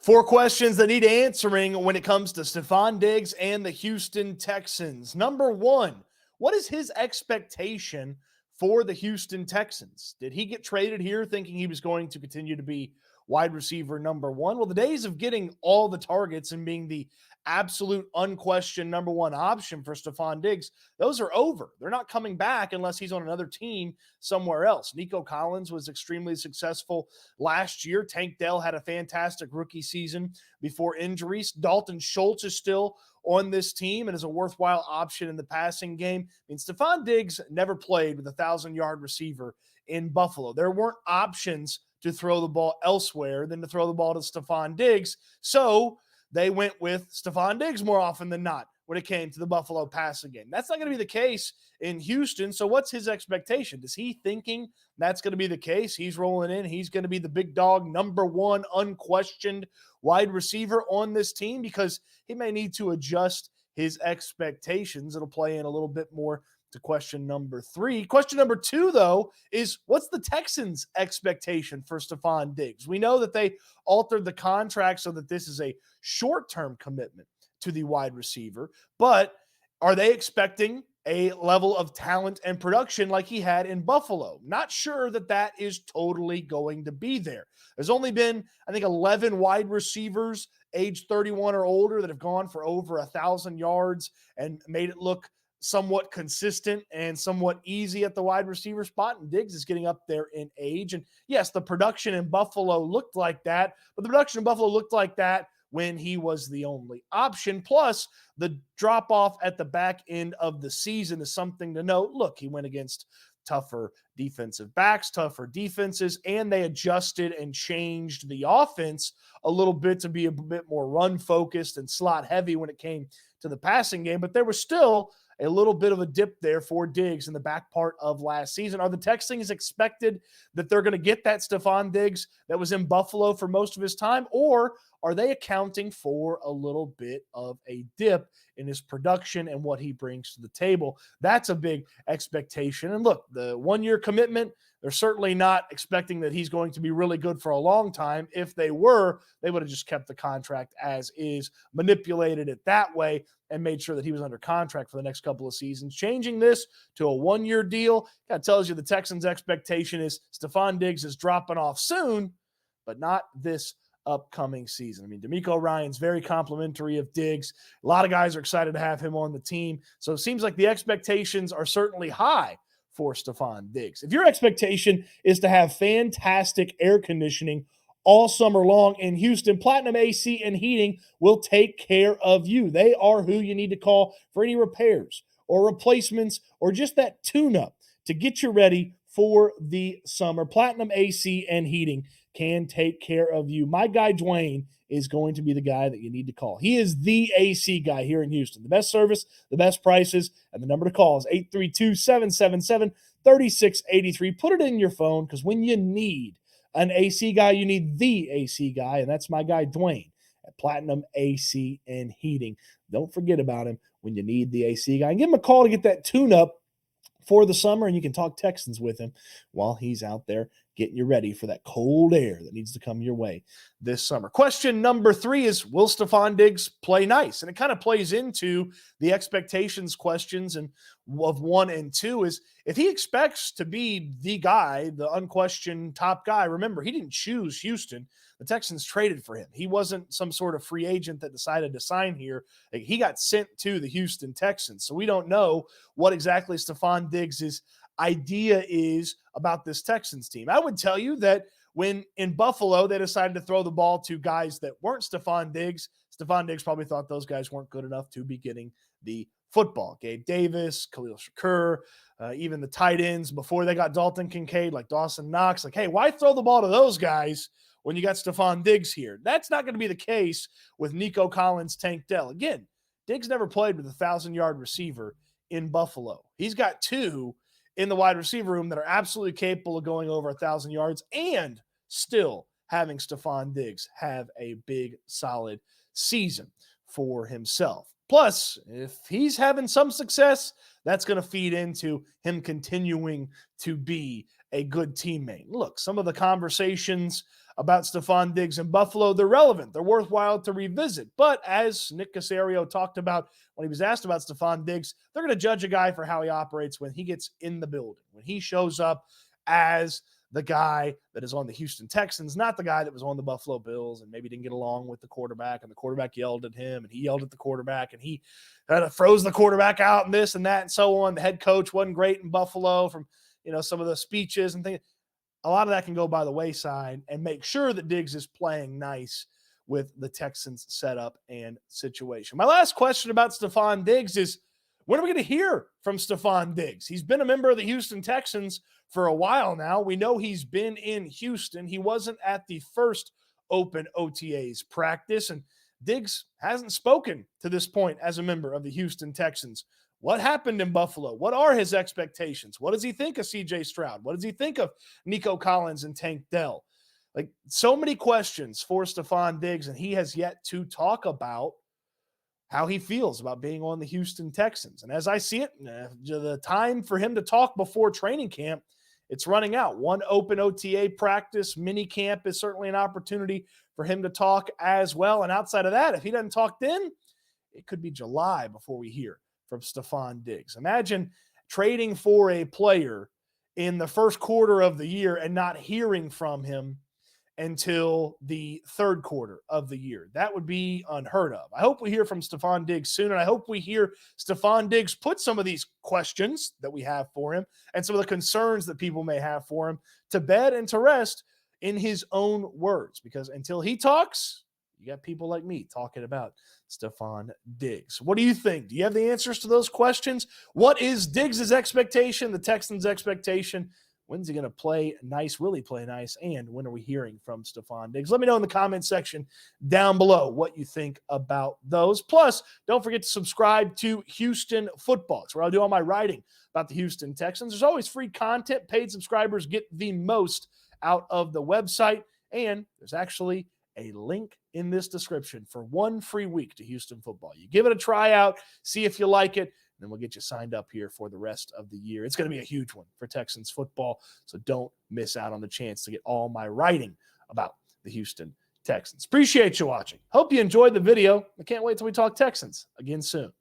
Four questions that need answering when it comes to Stefon Diggs and the Houston Texans. Number one, what is his expectation for the Houston Texans? Did he get traded here thinking he was going to continue to be wide receiver number one? Well, the days of getting all the targets and being the absolute unquestioned number one option for Stefon Diggs, those are over. They're not coming back unless he's on another team somewhere else. Nico Collins was extremely successful last year. Tank Dell had a fantastic rookie season before injuries. Dalton Schultz is still on this team and is a worthwhile option in the passing game. I mean, Stefon Diggs never played with a 1,000-yard receiver in Buffalo. There weren't options to throw the ball elsewhere than to throw the ball to Stefon Diggs. So they went with Stefon Diggs more often than not when it came to the Buffalo passing game. That's not going to be the case in Houston. So what's his expectation? Is he thinking that's going to be the case? He's rolling in. He's going to be the big dog, number one, unquestioned wide receiver on this team, because he may need to adjust his expectations. It'll play in a little bit more to question number three. Question number two, though, is what's the Texans' expectation for Stefon Diggs? We know that they altered the contract so that this is a short-term commitment to the wide receiver, but are they expecting a level of talent and production like he had in Buffalo? Not sure that that is totally going to be there. There's only been, I think, 11 wide receivers age 31 or older that have gone for over 1,000 yards and made it look somewhat consistent and somewhat easy at the wide receiver spot. And Diggs is getting up there in age. And yes, the production in Buffalo looked like that, but the production in Buffalo looked like that when he was the only option. Plus, the drop-off at the back end of the season is something to note. Look, he went against tougher defensive backs, tougher defenses, and they adjusted and changed the offense a little bit to be a bit more run-focused and slot-heavy when it came to the passing game. But there was still a little bit of a dip there for Diggs in the back part of last season. Are the Texans expected that they're going to get that Stefon Diggs that was in Buffalo for most of his time, or are they accounting for a little bit of a dip in his production and what he brings to the table? That's a big expectation. And look, the one-year commitment, they're certainly not expecting that he's going to be really good for a long time. If they were, they would have just kept the contract as is, manipulated it that way, and made sure that he was under contract for the next couple of seasons. Changing this to a one-year deal kind of tells you the Texans' expectation is Stefon Diggs is dropping off soon, but not this upcoming season. I mean, D'Amico Ryan's very complimentary of Diggs. A lot of guys are excited to have him on the team. So it seems like the expectations are certainly high for Stefon Diggs. If your expectation is to have fantastic air conditioning all summer long in Houston, Platinum AC and Heating will take care of you. They are who you need to call for any repairs or replacements or just that tune-up to get you ready for the summer. Platinum AC and Heating can take care of you. My guy Dwyane is going to be the guy that you need to call. He is the AC guy here in Houston. The best service, the best prices, and the number to call is 832-777-3683. Put it in your phone, because when you need an AC guy, you need the AC guy, and that's my guy Dwyane at Platinum AC and Heating. Don't forget about him when you need the AC guy. And give him a call to get that tune-up for the summer, and you can talk Texans with him while he's out there getting you ready for that cold air that needs to come your way this summer. Question number three is, will Stefon Diggs play nice? And it kind of plays into the expectations questions and of 1 and 2 is, if he expects to be the guy, the unquestioned top guy. Remember, he didn't choose Houston. The Texans traded for him. He wasn't some sort of free agent that decided to sign here. He got sent to the Houston Texans. So we don't know what exactly Stefon Diggs' idea is about this Texans team. I would tell you that when in Buffalo they decided to throw the ball to guys that weren't Stefon Diggs probably thought those guys weren't good enough to be getting the football. Gabe Davis, Khalil Shakur, even the tight ends before they got Dalton Kincaid, like Dawson Knox. Like, hey, why throw the ball to those guys when you got Stefon Diggs here? That's not going to be the case with Nico Collins, Tank Dell. Again, Diggs never played with a 1,000-yard receiver in Buffalo. He's got two in the wide receiver room that are absolutely capable of going over 1,000 yards and still having Stefon Diggs have a big, solid season for himself. Plus, if he's having some success, that's going to feed into him continuing to be a good teammate. Look, some of the conversations about Stefon Diggs in Buffalo, they're relevant. They're worthwhile to revisit. But as Nick Caserio talked about when he was asked about Stefon Diggs, they're going to judge a guy for how he operates when he gets in the building, when he shows up as the guy that is on the Houston Texans, not the guy that was on the Buffalo Bills and maybe didn't get along with the quarterback, and the quarterback yelled at him, and he yelled at the quarterback, and he froze the quarterback out and this and that and so on. The head coach wasn't great in Buffalo from some of the speeches and things. A lot of that can go by the wayside, and make sure that Diggs is playing nice with the Texans setup and situation. My last question about Stefon Diggs is, when are we going to hear from Stefon Diggs? He's been a member of the Houston Texans for a while now. We know he's been in Houston. He wasn't at the first open OTAs practice, and Diggs hasn't spoken to this point as a member of the Houston Texans. What happened in Buffalo? What are his expectations? What does he think of CJ Stroud? What does he think of Nico Collins and Tank Dell? Like, so many questions for Stefon Diggs, and he has yet to talk about how he feels about being on the Houston Texans. And as I see it, the time for him to talk before training camp, it's running out. One open OTA practice, mini camp is certainly an opportunity for him to talk as well. And outside of that, if he doesn't talk then, it could be July before we hear from Stefon Diggs. Imagine trading for a player in the first quarter of the year and not hearing from him until the third quarter of the year. That would be unheard of. I hope we hear from Stefon Diggs soon, and I hope we hear Stefon Diggs put some of these questions that we have for him and some of the concerns that people may have for him to bed and to rest in his own words, because until he talks, you got people like me talking about Stefon Diggs. What do you think? Do you have the answers to those questions? What is Diggs' expectation, the Texans' expectation? When's he going to play nice, really play nice? And when are we hearing from Stefon Diggs? Let me know in the comment section down below what you think about those. Plus, don't forget to subscribe to Houston Football. It's where I'll do all my writing about the Houston Texans. There's always free content. Paid subscribers get the most out of the website. And there's actually a link in this description for 1 free week to Houston Football. You give it a try out, see if you like it, and then we'll get you signed up here for the rest of the year. It's going to be a huge one for Texans football, so don't miss out on the chance to get all my writing about the Houston Texans. Appreciate you watching. Hope you enjoyed the video. I can't wait till we talk Texans again soon.